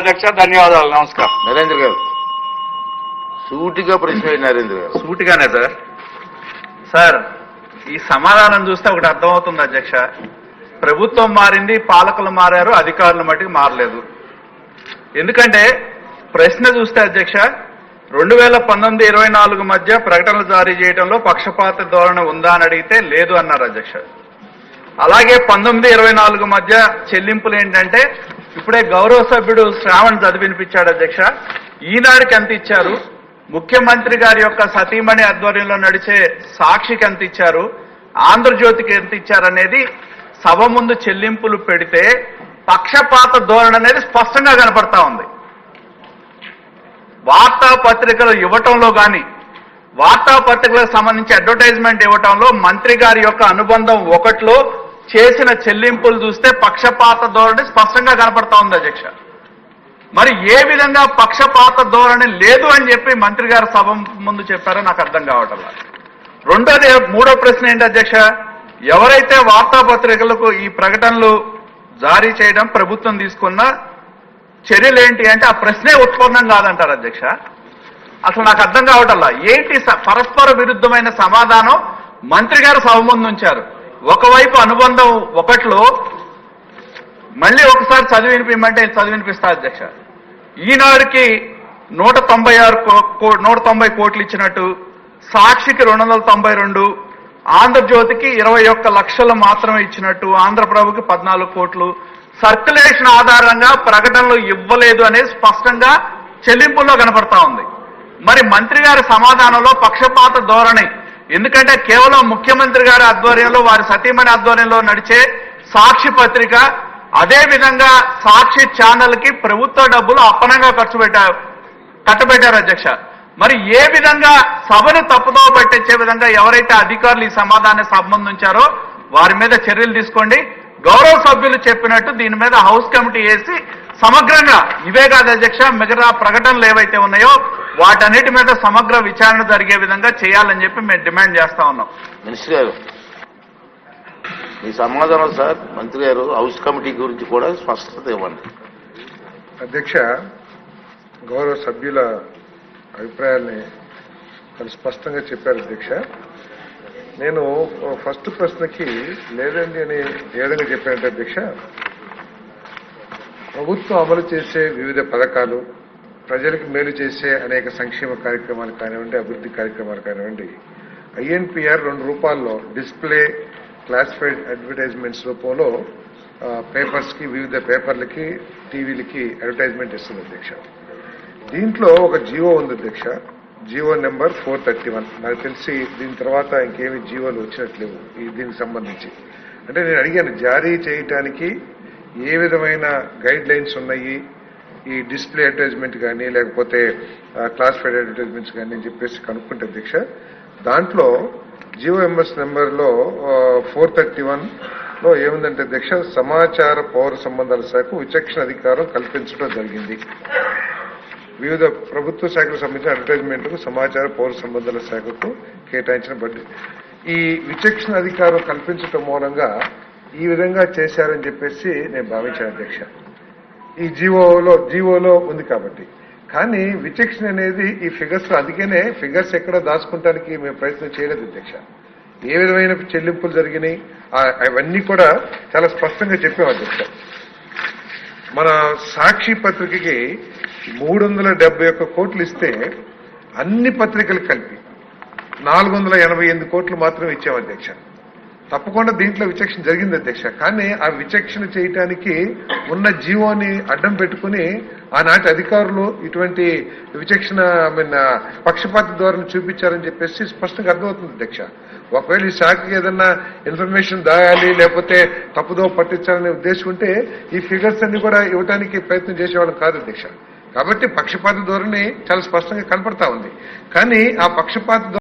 అధ్యక్ష ధన్యవాదాలు. నమస్కారం. నరేంద్ర గారు సూటిగా ప్రశ్న నరేంద్ర గారు సూటిగానే సార్ ఈ సమాధానం చూస్తే ఒకటి అర్థమవుతుంది అధ్యక్ష. ప్రభుత్వం మారింది, పాలకులు మారారు, అధికారులు మట్టుకు మారలేదు. ఎందుకంటే ప్రశ్న చూస్తే అధ్యక్ష 2019-24 మధ్య ప్రకటనలు జారీ చేయడంలో పక్షపాత ధోరణి ఉందా అని అడిగితే లేదు అన్నారు అధ్యక్ష. అలాగే 19-24 మధ్య చెల్లింపులు ఏంటంటే ఇప్పుడే గౌరవ సభ్యుడు శ్రావణ్ చదివినిపించాడు అధ్యక్ష. ఈనాడుకి ఎంత ఇచ్చారు, ముఖ్యమంత్రి గారి యొక్క సతీమణి ఆధ్వర్యంలో నడిచే సాక్షికి ఎంత ఇచ్చారు, ఆంధ్రజ్యోతికి ఎంత ఇచ్చారనేది సభ ముందు చెల్లింపులు పెడితే పక్షపాత ధోరణి అనేది స్పష్టంగా కనపడతా ఉంది. వార్తాపత్రికలు ఇవ్వటంలో కానీ, వార్తాపత్రికలకు సంబంధించి అడ్వర్టైజ్మెంట్ ఇవ్వటంలో మంత్రి గారి యొక్క అనుబంధం ఒకటిలో చేసిన చెల్లింపులు చూస్తే పక్షపాత ధోరణి స్పష్టంగా కనపడతా ఉంది అధ్యక్ష. మరి ఏ విధంగా పక్షపాత ధోరణి లేదు అని చెప్పి మంత్రి గారు సభ ముందు చెప్పారో నాకు అర్థం కావటం. మూడో ప్రశ్న ఏంటి అధ్యక్ష, ఎవరైతే వార్తాపత్రికలకు ఈ ప్రకటనలు జారీ చేయడం ప్రభుత్వం తీసుకున్న చర్యలు ఏంటి అంటే ఆ ప్రశ్నే ఉత్పన్నం కాదంటారు అధ్యక్ష. అసలు నాకు అర్థం కావటల్లా ఏంటి పరస్పర విరుద్ధమైన సమాధానం మంత్రి గారు సభ ముందు ఉంచారు. ఒకవైపు అనుబంధం ఒకటిలో మళ్ళీ ఒకసారి చదివినిపిమంటే చదివినిపిస్తా అధ్యక్ష. ఈనాడుకి 190 కోట్లు ఇచ్చినట్టు, సాక్షికి 292, ఆంధ్రజ్యోతికి 21 లక్షలు మాత్రమే ఇచ్చినట్టు, ఆంధ్రప్రభకి 14 కోట్లు, సర్క్యులేషన్ ఆధారంగా ప్రకటనలు ఇవ్వలేదు అనేది స్పష్టంగా చెల్లింపుల్లో కనపడతా ఉంది. మరి మంత్రి గారి సమాధానంలో పక్షపాత ధోరణి, ఎందుకంటే కేవలం ముఖ్యమంత్రి గారి ఆధ్వర్యంలో, వారి సతీమణి ఆధ్వర్యంలో నడిచే సాక్షి పత్రిక, అదేవిధంగా సాక్షి ఛానల్ కి ప్రభుత్వ డబ్బులు అప్పనంగా కట్టబెట్టారు అధ్యక్ష. మరి ఏ విధంగా సభను తప్పుదో పట్టించే విధంగా ఎవరైతే అధికారులు ఈ సమాధానం సంబంధించారో వారి మీద చర్యలు తీసుకోండి. గౌరవ సభ్యులు చెప్పినట్టు దీని మీద హౌస్ కమిటీ వేసి సమగ్రంగా, ఇవే కాదు అధ్యక్ష, మిగతా ప్రకటనలు ఏవైతే ఉన్నాయో వాటన్నిటి మీద సమగ్ర విచారణ జరిగే విధంగా చేయాలని చెప్పి మేము డిమాండ్ చేస్తా ఉన్నాం. మినిస్టర్ గారు మీ సమాధానం సార్. మంత్రి గారు హౌస్ కమిటీ గురించి కూడా స్పష్టత ఇవ్వండి. అధ్యక్ష, గౌరవ సభ్యుల అభిప్రాయాల్ని చాలా స్పష్టంగా చెప్పారు అధ్యక్ష. నేను ఫస్ట్ ప్రశ్నకి లేదండి అని ఏ విధంగా చెప్పానంటే అధ్యక్ష, ప్రభుత్వం అమలు చేసే వివిధ పథకాలు, ప్రజలకు మేలు చేసే అనేక సంక్షేమ కార్యక్రమాలు కానివ్వండి, అభివృద్ధి కార్యక్రమాలు కానివ్వండి, ఐఎన్పిఆర్ ₹2 డిస్ప్లే క్లాసిఫైడ్ అడ్వర్టైజ్మెంట్స్ రూపంలో పేపర్స్కి, వివిధ పేపర్లకి, టీవీలకి అడ్వర్టైజ్మెంట్ ఇస్తుంది అధ్యక్ష. దీంట్లో ఒక జీవో ఉంది అధ్యక్ష, జీవో నెంబర్ 431. నాకు తెలిసి దీని తర్వాత ఇంకేమి జీవోలు వచ్చినట్లేవు దీనికి సంబంధించి. అంటే నేను అడిగాను, జారీ చేయటానికి ఏ విధమైన గైడ్ లైన్స్ ఉన్నాయి ఈ డిస్ప్లే అడ్వర్టైజ్మెంట్ కానీ లేకపోతే క్లాసిఫైడ్ అడ్వర్టైజ్మెంట్స్ కానీ అని చెప్పేసి కనుక్కుంటే అధ్యక్ష, దాంట్లో జీఓఎంఎస్ నెంబర్లో 431లో ఏముందంటే అధ్యక్ష, సమాచార పౌర సంబంధాల శాఖకు విచక్షణ అధికారం కల్పించడం జరిగింది. వివిధ ప్రభుత్వ శాఖలకు సంబంధించిన అడ్వర్టైజ్మెంట్లకు సమాచార పౌర సంబంధాల శాఖకు కేటాయించిన బడ్జెట్, ఈ విచక్షణ అధికారం కల్పించడం మూలంగా ఈ విధంగా చేశారని చెప్పేసి నేను భావించాను అధ్యక్ష. ఈ జీవోలో ఉంది కాబట్టి. కానీ విచక్షణ అనేది ఈ ఫిగర్స్, అందుకనే ఫిగర్స్ ఎక్కడ దాచుకుంటానికి మేము ప్రయత్నం చేయలేదు అధ్యక్ష. ఏ విధమైన చెల్లింపులు జరిగినాయి అవన్నీ కూడా చాలా స్పష్టంగా చెప్పాం అధ్యక్ష. మన సాక్షి పత్రికకి 371 కోట్లు ఇస్తే అన్ని పత్రికలు కలిపి 488 కోట్లు మాత్రమే ఇచ్చాం అధ్యక్ష. తప్పకుండా దీంట్లో విచక్షణ జరిగింది అధ్యక్ష. కానీ ఆ విచక్షణ చేయటానికి ఉన్న జీవోని అడ్డం పెట్టుకుని ఆనాటి అధికారులు ఇటువంటి విచక్షణ పక్షపాత ధోరణి చూపించారని చెప్పేసి స్పష్టంగా అర్థమవుతుంది అధ్యక్ష. ఒకవేళ ఈ శాఖకి ఏదన్నా ఇన్ఫర్మేషన్ దాయాలి లేకపోతే తప్పుదో పట్టించాలనే ఉద్దేశం ఉంటే ఈ ఫిగర్స్ అన్ని కూడా ఇవ్వడానికి ప్రయత్నం చేసేవాళ్ళం కాదు అధ్యక్ష. కాబట్టి పక్షపాత ధోరణి చాలా స్పష్టంగా కనపడతా ఉంది. కానీ ఆ పక్షపాత